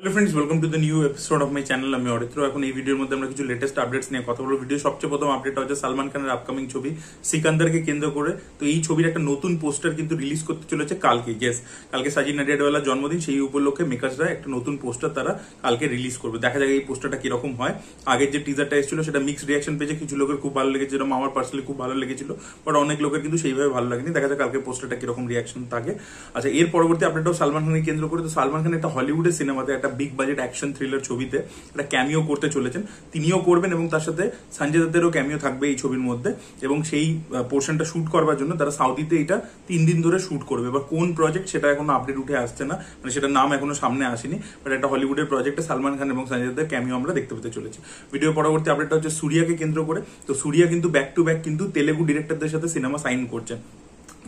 Hello friends, welcome to the new episode of my channel. আমি অরিত্র। এখন এই ভিডিওর মধ্যে আমরা কিছু লেটেস্ট আপডেটস নিয়ে কথা বলবো। ভিডিও সবচেয়ে প্রথম আপডেট হচ্ছে সালমান খানের আপকামিং ছবি সিকান্দারকে কেন্দ্র করে। তো এই ছবির একটা নতুন পোস্টার কিন্তু রিলিজ করতে চলেছে কালকে। কালকে সাজি নাডিয়াডওয়ালার জন্মদিন, সেই উপলক্ষে মেকার্সরা একটা নতুন পোস্টার তারা কালকে রিলিজ করবে। দেখা যাক এই পোস্টারটা কিরকম হয়। আগের যে টিজারটা এসেছিল সেটা মিক্সড রিয়াকশন পেয়েছে, কিছু লোকের খুব ভালো লেগেছে, যেরকম আমার পার্সোনালি খুব ভালো লেগেছিল, বাট অনেক লোকের কিন্তু সেইভাবে ভালো লাগেনি। দেখা যাক কালকে পোস্টারটা কিরকম রিয়াকশন থাকে। আচ্ছা, এর পরবর্তী আপডেটটাও সালমান খানকে কেন্দ্র করে। তো সালমান খান একটা হলিউডের সিনেমাতে একটা বিগ বাজেট অ্যাকশন থ্রিলার ছবিতে একটা ক্যামিও করতে চলেছেন, তিনিও করবেন এবং তার সাথে সঞ্জয় দত্তেরও ক্যামিও থাকবে এই ছবির মধ্যে। এবং সেই পোর্শনটা শুট করবার জন্য তারা সাউদিতে এটা 3 দিন ধরে শুট করবে। এবার কোন প্রজেক্ট সেটা এখনো আপডেট উঠে আসছে না, মানে সেটার নাম এখনো সামনে আসেনি, বাট একটা হলিউডের প্রজেক্টে সালমান খান এবং সঞ্জয় দত্তের ক্যামিও আমরা দেখতে পেতে চলেছি। ভিডিও পরবর্তী আপডেটটা হচ্ছে সূর্যাকে কেন্দ্র করে। তো সূর্যা কিন্তু ব্যাক টু ব্যাক কিন্তু তেলেগু ডিরেক্টরদের সাথে সিনেমা সাইন করছেন।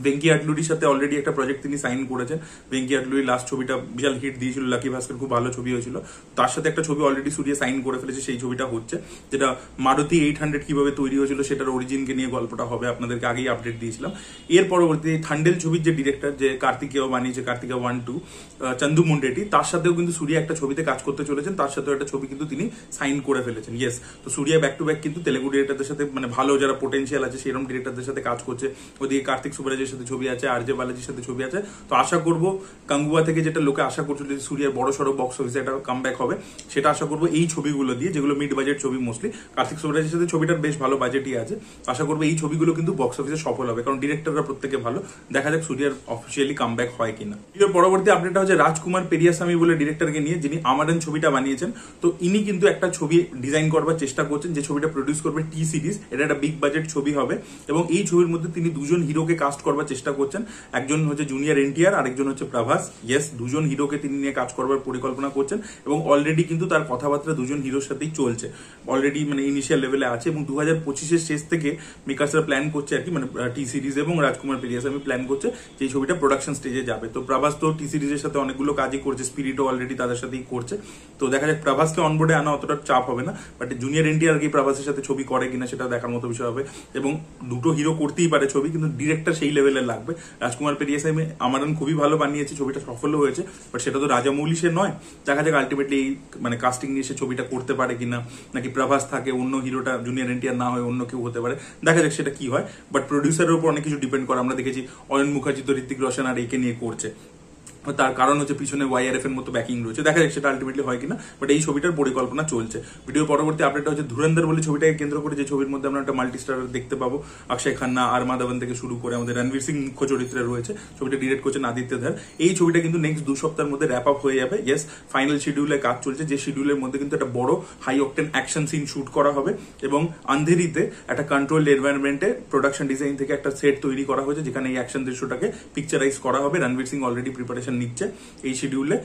ভেঙ্কি আটলুরির সাথে অলরেডি একটা প্রজেক্ট তিনি সাইন করেছেন। ভেঙ্কি আটলুরি লাস্ট ছবিটা বিশাল হিট দিয়েছিল, লাকি ভাস্কর খুব ভালো ছবি হয়েছিল। তার সাথে একটা ছবি অলরেডি সূর্য সাইন করে ফেলেছে, সেই ছবিটা হচ্ছে, যেটা মারুতি 800 কিভাবে তৈরি হয়েছিল সেটার অরিজিনকে নিয়ে গল্পটা হবে। আপনাদেরকে আগেই আপডেট দিয়েছিলাম। এর পরবর্তী থান্ডেল ছবির যে ডিরেক্টর, যে কার্তিকেয় বানিয়েছে, কার্তিকেয় 1-2, চন্দু মুন্ডেটি, তার সাথেও কিন্তু সূর্য একটা ছবিতে কাজ করতে চলেছেন। তার সাথেও একটা ছবি কিন্তু তিনি সাইন করে ফেলেছেন। তো সূর্য ব্যাক টু ব্যাক কিন্তু তেলেগু ডিরেক্টরদের সাথে, মানে ভালো যারা পোটেন্সিয়াল আছে সেরকম ডিরেক্টরদের সাথে কাজ করছে। ওদিকে কার্তিক সুবরাজের সাথে ছবি আছে, আর বালাজির সাথে ছবি আছে। তো আশা করব গাঙ্গুয়া থেকে যেটা লোকে আশা করছিল যে সূর্যের বড় সড়ো বক্স অফিসে একটা কামব্যাক হবে, সেটা আশা করবো এই ছবিগুলো দিয়ে, যেগুলো মিড বাজেট ছবি মোস্টলি। কার্তিক সুবরাজের সাথে ছবিটার বেশ ভালো বাজেটই আছে। আশা করবো এই ছবিগুলো কিন্তু বক্স অফিসে সফল হবে, কারণ ডিরেক্টররা প্রত্যেকে ভালো। দেখা যাক সূর্যের অফিসিয়ালি কামব্যাক হয় কিনা। এর পরবর্তী আপডেটটা হচ্ছে রাজকুমার পেরিয়াস্বামী বলে ডিরেক্টরকে নিয়ে, যিনি আমারন ছবিটা বানিয়েছেন। তো ইনি কিন্তু একটা ছবি ডিজাইন করবার চেষ্টা করছেন, যে ছবিটা প্রডিউস করবে টি সিরিজ। এটা একটা বিগ বাজেট ছবি হবে এবং এই ছবির মধ্যে তিনি দুজন হিরোকে কাস্ট করবার চেষ্টা করছেন। একজন হচ্ছে জুনিয়র এনটিআর, আরেকজন হচ্ছে প্রভাস। দুজন হিরোকে তিনি নিয়ে কাজ করবার পরিকল্পনা করছেন এবং অলরেডি কিন্তু তার কথাবার্তা দুজন হিরোর সাথেই চলছে, অলরেডি মানে ইনিশিয়াল লেভেলে আছে। এবং 2025-এর শেষ থেকে মেকার্সরা প্ল্যান করছে আর কি, মানে টি সিরিজ এবং রাজকুমার পেরিয়াস্বামী প্ল্যান করছে যে এই ছবিটা প্রোডাকশন স্টেজে যাবে। তো প্রভাস তো টি সিরিজের সাথে অনেকগুলো কাজই করছে, স্পিরিটও অলরেডি তাদের সাথেই করছে। তো দেখা যাক প্রভাসকে অনবোর্ডে আনা অতটা চাপ হবে না, বাট জুনিয়র এনটিআর কি প্রভাসের সাথে ছবি করে কিনা সেটা দেখার মতো বিষয় হবে। এবং দুটো হিরো করতেই পারে ছবি, কিন্তু ডিরেক্টর সেই লেভেলের লাগবে। রাজকুমার পেরিয়াস্বামী আমারন খুবই ভালো বানিয়েছে, ছবিটা সফল হয়েছে, বাট সেটা তো রাজামৌলি সে নয়। দেখা যাক আলটিমেটলি মানে কাস্টিং নিয়ে সে ছবিটা করতে পারে কিনা, নাকি প্রভাস থাকে, অন্য হিরোটা জুনিয়র এনটিআর না হয় অন্য কেউ হতে পারে। দেখা যাক সেটা কি হয়, বাট প্রডিউসারের উপর অনেক কিছু ডিপেন্ড করে। আমরা দেখেছি অয়ন মুখার্জি তো ঋত্বিক রোশন আর একে নিয়ে করছে, তার কারণ হচ্ছে পিছনে ওয়াইআরএফ এর মতো ব্যাকিং রয়েছে। দেখা যাক সেটা আলটিমেটলি হয় কিনা, বাট এই ছবিটার পরিকল্পনা চলছে। ভিডিও পরবর্তী আপডেটটা হচ্ছে ধুরন্ধর বলে ছবিটাকে কেন্দ্র করে, যে ছবির মধ্যে আমরা একটা মাল্টি স্টার দেখতে পাবো। অক্ষয় খান্না, আর মাধবন থেকে শুরু করে আমাদের রণবীর সিং মুখ্য চরিত্রে রয়েছে। ছবিটা ডিরেক্ট করছেন আদিত্য ধর। এই ছবিটা কিন্তু নেক্সট 2 সপ্তাহের মধ্যে র্যাপ আপ হয়ে যাবে। ফাইনাল শিডিউলে কাজ চলছে, যে শিডিউলের মধ্যে কিন্তু একটা বড় high octane action scene shoot করা হবে এবং আন্ধেরিতে একটা কন্ট্রোলড এনভায়রনমেন্টে প্রোডাকশন ডিজাইন থেকে একটা সেট তৈরি করা হয়েছে, যেখানে এই অ্যাকশন দৃশ্যটাকে পিকচারাইজ করা হবে। রণবীর সিং অলরেডি প্রিপারেশন নিচ্ছে। এই শিডিউলে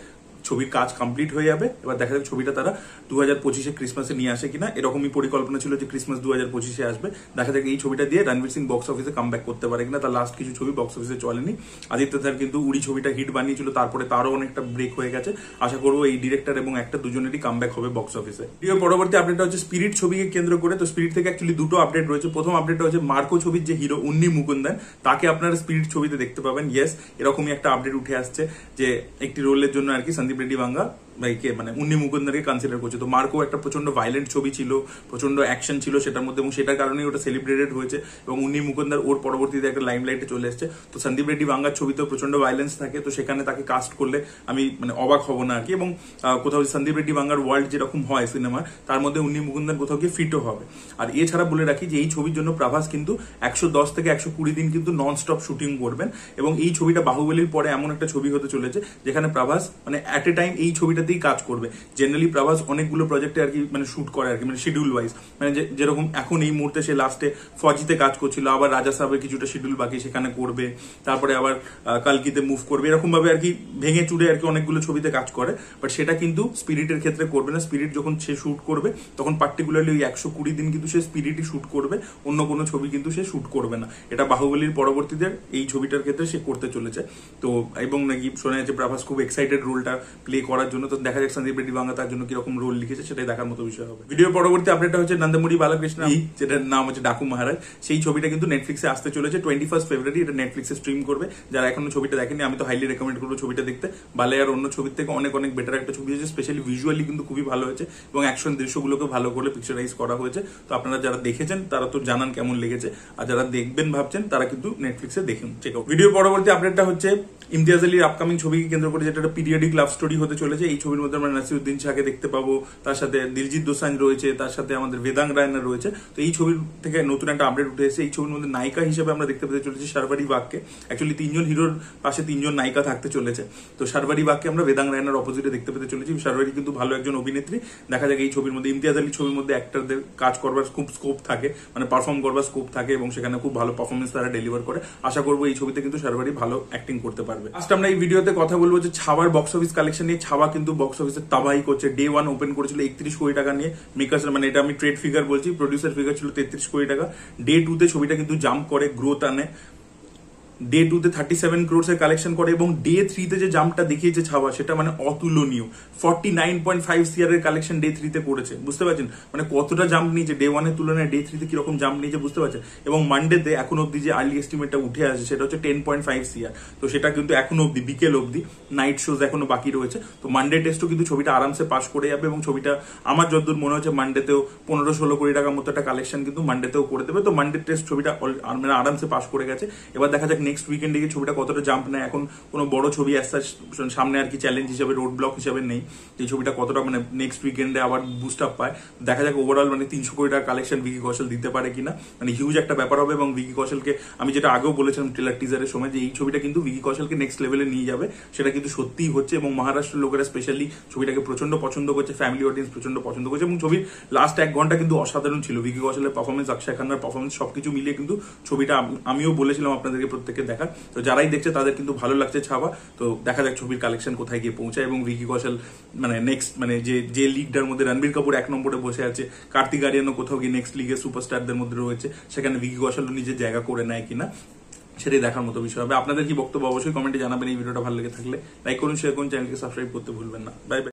ছবির কাজ কমপ্লিট হয়ে যাবে। এবার দেখা যাক ছবিটা তারা 2025-এ ক্রিসমাসে নিয়ে আসে কিনা। এরকমই পরিকল্পনা ছিল যে ক্রিসমাস 2025-এ আসবে। দেখা যাক এই ছবিটা দিয়ে রণবীর সিং বক্স অফিসে কামব্যাক করতে পারে কিনা। তার লাস্ট কিছু ছবি বক্স অফিসে চলেনি। আদিত্য ধর কিন্তু উড়ি ছবিটা হিট বানিয়েছিল, তারপরে তারও অনেকটা ব্রেক হয়ে গেছে। আশা করবো এই ডিরেক্টর এবং একটা দুজনেরই কামব্যাক হবে বক্স অফিসে। এর পরবর্তী আপডেটটা হচ্ছে স্পিরিট ছবিকে কেন্দ্র করে। তো স্পিরিট থেকে অ্যাকচুয়ালি দুটো আপডেট রয়েছে। প্রথম আপডেটটা হচ্ছে মার্কো ছবির যে হিরো উন্নি মুকুন্দন, তাকে আপনারা স্পিরিট ছবিতে দেখতে পাবেন। এরকমই একটা আপডেট উঠে আসছে যে একটি রোলের জন্য আর কি সন্দীপ রেড্ডি বাঙ্গা ভাইকে, মানে উন্নি মুকুন্দনকে কনসিডার করছে। তো মার্কো একটা প্রচন্ড ভাইলেন্ট ছবি ছিল, প্রচন্ড অ্যাকশন ছিল সেটার মধ্যে, এবং সেটার কারণেই ওটা সেলিব্রেটেড হয়েছে। এবং উন্নি মুকুন্দর ওর পরবর্তীতে একটা লাইমলাইটে চলে এসেছে। তো সন্দীপ রেড্ডি বাঙ্গার ছবিতেও প্রচন্ড ভাইলেন্স থাকে, তো সেখানে তাকে কাস্ট করলে আমি মানে অবাক হব না আর কি। এবং কোথাও সন্দীপ রেড্ডি বাঙ্গার ওয়ার্ল্ড যেরকম হয় সিনেমা, তার মধ্যে উন্নি মুকুন্দন কোথাও গিয়ে ফিটও হবে। আর এছাড়া বলে রাখি যে এই ছবির জন্য প্রভাস কিন্তু 110 থেকে 120 দিন কিন্তু নন স্টপ শুটিং করবেন। এবং এই ছবিটা বাহুবলীর পরে এমন একটা ছবি হতে চলেছে যেখানে প্রভাস মানে অ্যাট এ টাইম এই ছবিটাতেই কাজ করবে। জেনারেলি প্রভাস অনেকগুলো প্রজেক্টে আর কি মানে শুট করে আর কি, মানে শিডিউল ওয়াইজ, মানে যেরকম এখন এই মুহূর্তে সে লাস্টে ফজিতে কাজ করছিল, আবার রাজা সাহেবের কিছুটা শিডিউল বাকি সেখানে করবে, তারপরে আবার কালকিতে মুভ করবে, এরকম ভাবে আর কি ভেঙে চুড়ে আর কি অনেকগুলো ছবিতে কাজ করে। বাট সেটা কিন্তু স্পিরিটের ক্ষেত্রে করবে না। স্পিরিট যখন সে শুট করবে তখন পার্টিকুলারলি ওই 120 দিন কিন্তু সে স্পিরিটই শুট করবে, অন্য কোনো ছবি কিন্তু সে শুট করবে না। এটা বাহুবলীর পরবর্তীতে এই ছবিটার ক্ষেত্রে সে করতে চলেছে। তো এবং নাকি শোনা যাচ্ছে প্রভাস খুব এক্সাইটেড রোলটা প্লে করার জন্য। তো তো দেখা যাক সন্দীপ রেড্ডি বাংলা তার জন্য কিরকম রোল লিখেছে, সেটাই দেখার মতো বিষয় হবে। ভিডিও পরবর্তী আপডেটটা হচ্ছে নন্দমুরি বালাকৃষ্ণ, যেটার নাম হচ্ছে ডাকু মহারাজ। সেই ছবিটা কিন্তু নেটফ্লিক্সে আসতে চলেছে 21 ফেব্রুয়ারি। এটা নেটফ্লিক্সে স্ট্রিম করবে। যারা এখনো ছবিটা দেখেনি, আমি তো হাইলি রেকমেন্ড করবো ছবিটা দেখতে। বালায়ার অন্য ছবির থেকে অনেক অনেক বেটার একটা ছবি হয়েছে, স্পেশালি ভিজুয়ালি কিন্তু খুবই ভালো হয়েছে এবং অ্যাকশন দৃশ্যগুলোকে ভালো করে পিকচারাইজ করা হয়েছে। তো আপনারা যারা দেখেছেন তারা তো জানান কেমন লেগেছে, আর যারা দেখবেন ভাবছেন তারা কিন্তু নেটফ্লিক্সে দেখুন, চেক আউট। ভিডিও পরবর্তী আপডেটটা হচ্ছে ইমতিয়াজ আলীর আপকামিং ছবিকে কেন্দ্র করে, যেটা একটা পিরিয়ডিক লাভ স্টোরি হতে চলেছে। এই ছবির মধ্যে আমরা নাসিরউদ্দিন শাহকে দেখতে পাবো, তার সাথে দিলজিৎ দোসাঞ্জ রয়েছে, তার সাথে আমাদের বেদাং রায়না রয়েছে। তো এই ছবির থেকে নতুন একটা আপডেট উঠে এসেছে। এই ছবির মধ্যে নায়িকা হিসেবে আমরা দেখতে পেতে চলেছি শারবারি বাগকে। অ্যাকচুয়ালি 3 জন হিরোর পাশে 3 জন নায়িকা থাকতে চলেছে। তো শারবারি বাগকে আমরা বেদাং রায়নার অপোজিটে দেখতে পেতে চলেছি। শারবারি কিন্তু ভালো একজন অভিনেত্রী। দেখা যাক এই ছবির মধ্যে ইমতিয়াজ আলীর ছবির মধ্যে অ্যাক্টরদের কাজ করবার খুব স্কোপ থাকে, মানে পারফর্ম করবার স্কোপ থাকে এবং সেখানে খুব ভালো পারফরমেন্স তারা ডেলিভার করে। আশা করবো এই ছবিতে কিন্তু শারবারি ভালো অ্যাক্টিং করতে পারবে। আজ আমরা এই ভিডিওতে কথা বলবো যে ছাওয়ার বক্স অফিস কালেকশন নিয়ে। ছাওয়া কিন্তু বক্স অফিসে তাবাহি করছে। ডে 1 ওপেন করেছিল 31 কোটি টাকা নিয়ে। মেকার্স, মানে এটা আমি ট্রেড ফিগার বলছি, প্রডিউসার ফিগার ছিল 33 কোটি টাকা। ডে 2 তে ছবিটা কিন্তু জাম্প করে, গ্রোথ আনে। ডে 2 তে 37 ক্রোড়স এর কালেকশন করে এবং ডে 3 তে যে জাম্পটা দেখিয়েছে ছাওয়া, সেটা মানে অতুলনীয়। 49.5 সিআর এর কালেকশন ডে 3 তে করেছে। বুঝতে পারছেন মানে কতটা জাম্প নিয়েছে ডে 1 এর তুলনায় ডে 3 তে কিরকম জাম্প নিয়েছে, বুঝতে পারছেন। এবং মানডেতে এখন অব্দি যে আর্লি এস্টিমেটটা উঠে আসে সেটা হচ্ছে 10.5 সিআর। তো সেটা কিন্তু এখনো অব্দি, বিকেল অব্দি, নাইট শোজ এখনো বাকি রয়েছে। তো মানডে টেস্টও কিন্তু ছবিটা আরামসে পাস করে যাবে এবং ছবিটা আমার যতদূর মনে হচ্ছে মানডেতেও 15-16 কোটি টাকার মতো একটা কালেকশন কিন্তু মানডেতেও করে দেবে। তো মানডে টেস্ট ছবিটা মানে আরামসে পাস করে গেছে। এবার দেখা যাক নেক্সট উইকেন্ডে গিয়ে ছবিটা কতটা জাম্প নেয়। এখন কোনো বড় ছবি আসছে সামনে আর কি চ্যালেঞ্জ হিসেবে, রোড ব্লক হিসেবে নেই। এই ছবিটা কতটা মানে নেক্সট উইকেন্ডে আবার বুস্ট আপ পায়, দেখা যাক। ওভারঅল মানে 300 কোটি টাকা কালেকশন ভিকি কৌশল দিতে পারে কিনা, মানে হিউজ একটা ব্যাপার হবে। এবং ভিকি কৌশলকে আমি যেটা আগেও বলেছিলাম ট্রেলার টিজারের সময়, যে এই ছবিটা কিন্তু ভিকি কৌশলকে নেক্সট লেভেলে নিয়ে যাবে, সেটা কিন্তু সত্যিই হচ্ছে। এবং মহারাষ্ট্রের লোকেরা স্পেশালি ছবিটাকে প্রচন্ড পছন্দ করছে, ফ্যামিলি অডিয়েন্স প্রচন্ড পছন্দ করছে। এবং ছবির লাস্ট 1 ঘন্টা কিন্তু অসাধারণ ছিল। ভিকি কৌশলের পারফরমেন্স, অক্ষয় খান্নার পারফরমেন্স সবকিছু মিলিয়ে কিন্তু ছবিটা আমিও বলেছিলাম আপনাদেরকে প্রত্যেককে দেখার। তো যারাই দেখছে তাদের কিন্তু ভালো লাগছে ছাওয়া। তো দেখা যাক ছবির কালেকশন কোথায় গিয়ে পৌঁছায়। এবং ভিকি কৌশল মানে নেক্সট মানে যে লিগটার মধ্যে রণবীর কাপুর 1 নম্বরে বসে আছে, কার্তিক আরিয়ানও কোথাও গিয়ে নেক্সট লিগে সুপারস্টারদের মধ্যে রয়েছে, সেখানে ভিকি কৌশল নিজের জায়গা করে নেয় কিনা, সেটাই দেখার মতো বিষয় হবে। আপনাদের কি বক্তব্য অবশ্যই কমেন্টে জানাবেন। এই ভিডিওটা ভালো লেগে থাকলে লাইক করুন, শেয়ার করুন, চ্যানেলকে সাবস্ক্রাইব করতে ভুলবেন না। Bye bye.